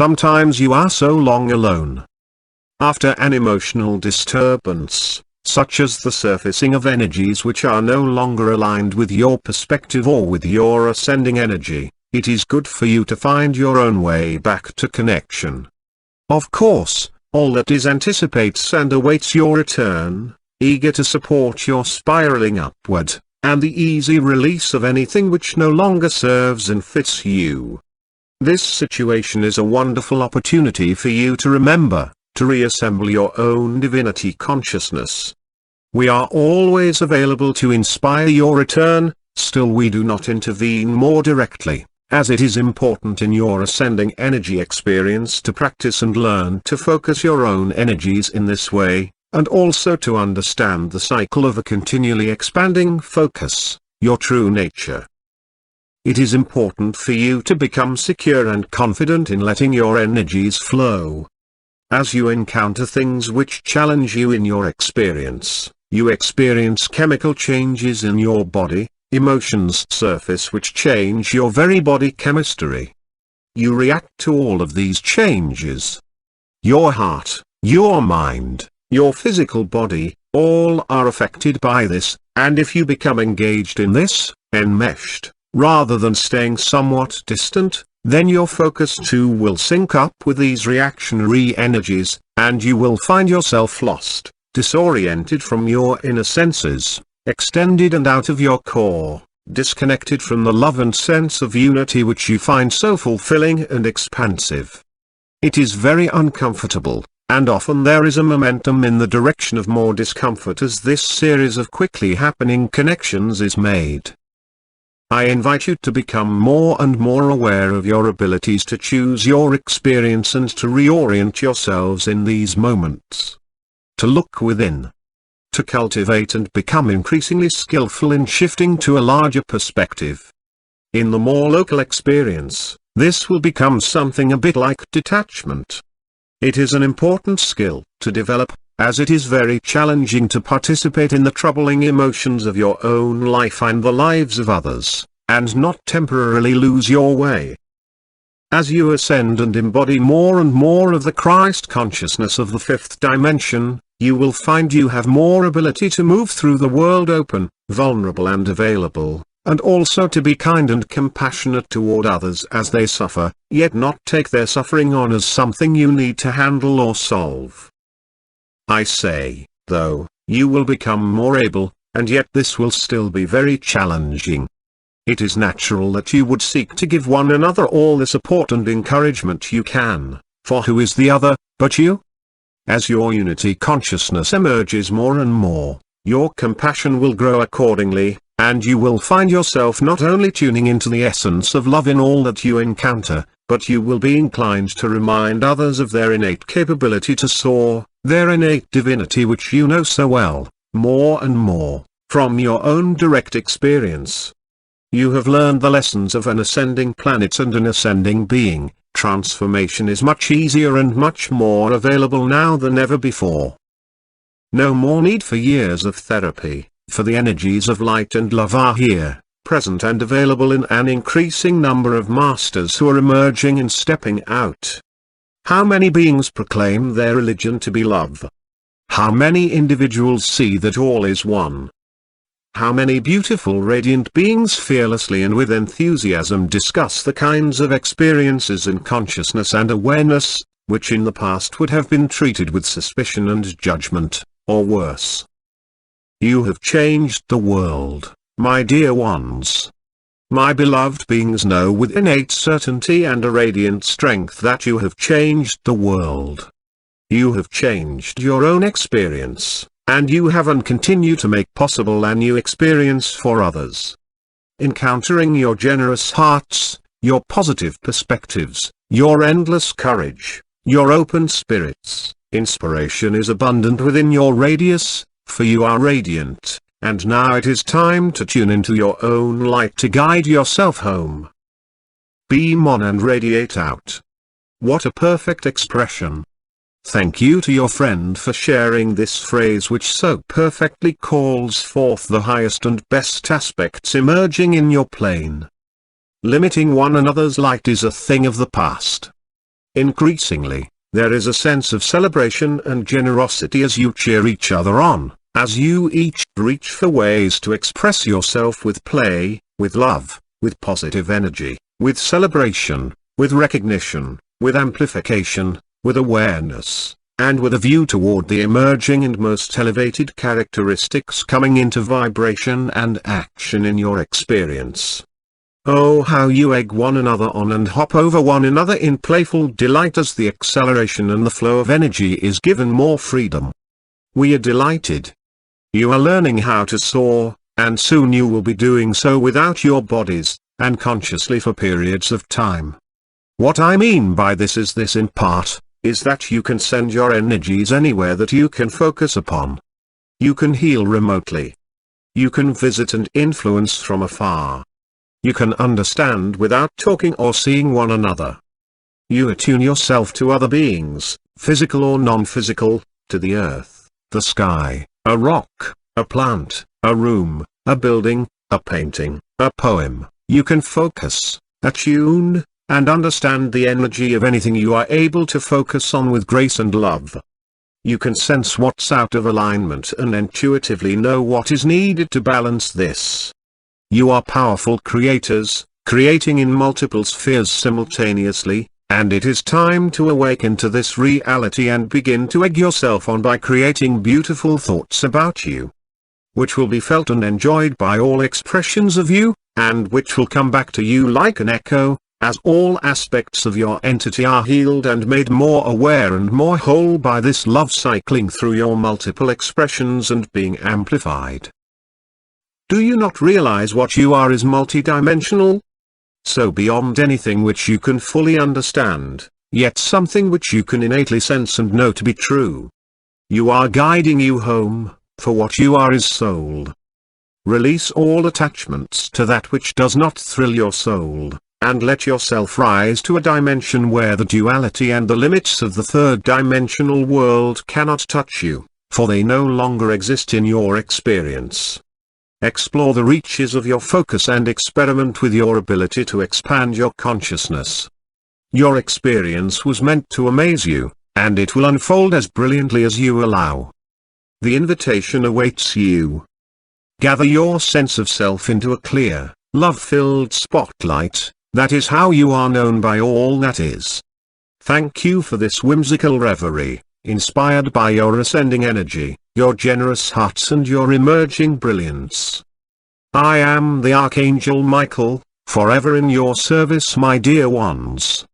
sometimes you are so long alone. After an emotional disturbance, such as the surfacing of energies which are no longer aligned with your perspective or with your ascending energy, it is good for you to find your own way back to connection. Of course, all that is anticipates and awaits your return, eager to support your spiraling upward, and the easy release of anything which no longer serves and fits you. This situation is a wonderful opportunity for you to remember, to reassemble your own divinity consciousness. We are always available to inspire your return, still we do not intervene more directly, as it is important in your ascending energy experience to practice and learn to focus your own energies in this way, and also to understand the cycle of a continually expanding focus, your true nature. It is important for you to become secure and confident in letting your energies flow. As you encounter things which challenge you in your experience, you experience chemical changes in your body, emotions surface which change your very body chemistry. You react to all of these changes. Your heart, your mind, your physical body, all are affected by this, and if you become engaged in this, enmeshed, rather than staying somewhat distant, then your focus too will sync up with these reactionary energies, and you will find yourself lost, disoriented from your inner senses, extended and out of your core, disconnected from the love and sense of unity which you find so fulfilling and expansive. It is very uncomfortable, and often there is a momentum in the direction of more discomfort as this series of quickly happening connections is made. I invite you to become more and more aware of your abilities to choose your experience and to reorient yourselves in these moments. To look within. To cultivate and become increasingly skillful in shifting to a larger perspective. In the more local experience, this will become something a bit like detachment. It is an important skill to develop, as it is very challenging to participate in the troubling emotions of your own life and the lives of others, and not temporarily lose your way. As you ascend and embody more and more of the Christ consciousness of the fifth dimension, you will find you have more ability to move through the world open, vulnerable and available, and also to be kind and compassionate toward others as they suffer, yet not take their suffering on as something you need to handle or solve. I say, though, you will become more able, and yet this will still be very challenging. It is natural that you would seek to give one another all the support and encouragement you can, for who is the other, but you? As your unity consciousness emerges more and more, your compassion will grow accordingly, and you will find yourself not only tuning into the essence of love in all that you encounter, but you will be inclined to remind others of their innate capability to soar, their innate divinity which you know so well, more and more, from your own direct experience. You have learned the lessons of an ascending planet and an ascending being. Transformation is much easier and much more available now than ever before. No more need for years of therapy, for the energies of light and love are here, present and available in an increasing number of masters who are emerging and stepping out. How many beings proclaim their religion to be love? How many individuals see that all is one? How many beautiful radiant beings fearlessly and with enthusiasm discuss the kinds of experiences in consciousness and awareness, which in the past would have been treated with suspicion and judgment, or worse. You have changed the world, my dear ones. My beloved beings know with innate certainty and a radiant strength that you have changed the world. You have changed your own experience, and you have and continue to make possible a new experience for others. Encountering your generous hearts, your positive perspectives, your endless courage, your open spirits, inspiration is abundant within your radius, for you are radiant, and now it is time to tune into your own light to guide yourself home. Beam on and radiate out. What a perfect expression. Thank you to your friend for sharing this phrase which so perfectly calls forth the highest and best aspects emerging in your plane. Limiting one another's light is a thing of the past. Increasingly, there is a sense of celebration and generosity as you cheer each other on, as you each reach for ways to express yourself with play, with love, with positive energy, with celebration, with recognition, with amplification, with awareness, and with a view toward the emerging and most elevated characteristics coming into vibration and action in your experience. Oh, how you egg one another on and hop over one another in playful delight as the acceleration and the flow of energy is given more freedom. We are delighted. You are learning how to soar, and soon you will be doing so without your bodies, and consciously for periods of time. What I mean by this in part, is that you can send your energies anywhere that you can focus upon. You can heal remotely. You can visit and influence from afar. You can understand without talking or seeing one another. You attune yourself to other beings, physical or non-physical, to the earth, the sky, a rock, a plant, a room, a building, a painting, a poem. You can focus, attune, and understand the energy of anything you are able to focus on with grace and love. You can sense what's out of alignment and intuitively know what is needed to balance this. You are powerful creators, creating in multiple spheres simultaneously, and it is time to awaken to this reality and begin to egg yourself on by creating beautiful thoughts about you, which will be felt and enjoyed by all expressions of you, and which will come back to you like an echo, as all aspects of your entity are healed and made more aware and more whole by this love cycling through your multiple expressions and being amplified. Do you not realize what you are is multidimensional? So beyond anything which you can fully understand, yet something which you can innately sense and know to be true. You are guiding you home, for what you are is soul. Release all attachments to that which does not thrill your soul, and let yourself rise to a dimension where the duality and the limits of the third-dimensional world cannot touch you, for they no longer exist in your experience. Explore the reaches of your focus and experiment with your ability to expand your consciousness. Your experience was meant to amaze you, and it will unfold as brilliantly as you allow. The invitation awaits you. Gather your sense of self into a clear, love-filled spotlight. That is how you are known by all that is. Thank you for this whimsical reverie, inspired by your ascending energy, your generous hearts and your emerging brilliance. I am the Archangel Michael, forever in your service, my dear ones.